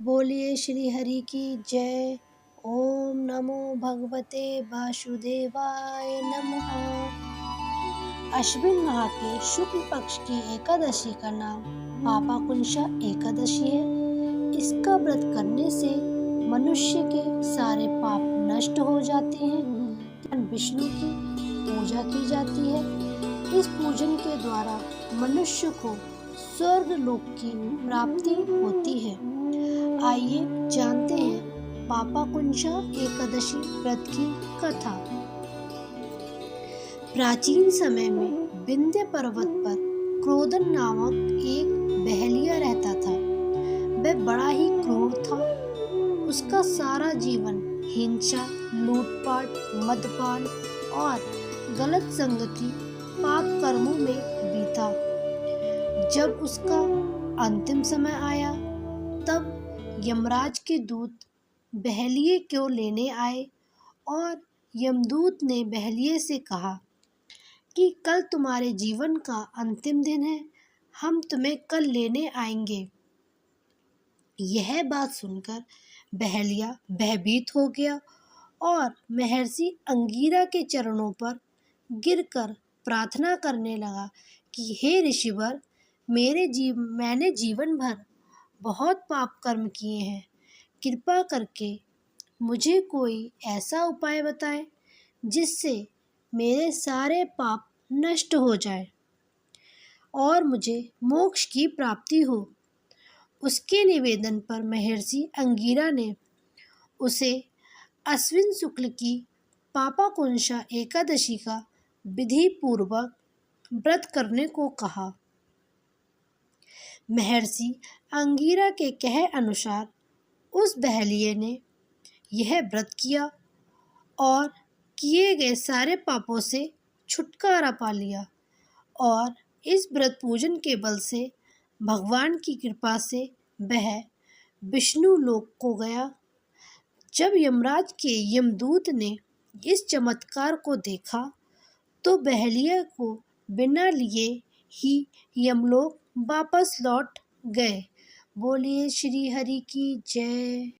बोलिए श्री हरि की जय। ओम नमो भगवते वासुदेवाय नमः। अश्विन माह के शुक्ल पक्ष की एकादशी का नाम पापाकुंशा एकादशी है। इसका व्रत करने से मनुष्य के सारे पाप नष्ट हो जाते हैं। भगवान विष्णु की पूजा की जाती है। इस पूजन के द्वारा मनुष्य को स्वर्ग लोक की प्राप्ति होती है। आइए जानते हैं पापाकुंशा एकादशी व्रत की कथा। प्राचीन समय में विंध्य पर्वत पर क्रोधन नामक एक बहेलिया रहता था। वह बड़ा ही क्रूर था। उसका सारा जीवन हिंसा, लूटपाट, मदपान और गलत संगति पाप कर्मों में बीता। जब उसका अंतिम समय आया तब यमराज के दूत बहेलिये को लेने आए और यमदूत ने बहेलिये से कहा कि कल तुम्हारे जीवन का अंतिम दिन है, हम तुम्हें कल लेने आएंगे। यह बात सुनकर बहेलिया भयभीत हो गया और महर्षि अंगीरा के चरणों पर गिरकर प्रार्थना करने लगा कि हे ऋषिवर, मैंने जीवन भर बहुत पाप कर्म किए हैं। कृपा करके मुझे कोई ऐसा उपाय बताएं जिससे मेरे सारे पाप नष्ट हो जाए और मुझे मोक्ष की प्राप्ति हो। उसके निवेदन पर महर्षि अंगीरा ने उसे अश्विन शुक्ल की पापाकुंशा एकादशी का विधि पूर्वक व्रत करने को कहा। महर्षि अंगीरा के कहे अनुसार उस बहेलिये ने यह व्रत किया और किए गए सारे पापों से छुटकारा पा लिया और इस व्रत पूजन के बल से भगवान की कृपा से वह विष्णु लोक को गया। जब यमराज के यमदूत ने इस चमत्कार को देखा तो बहेलिया को बिना लिए ही यमलोक वापस लौट गए। बोलिए श्री हरि की जय।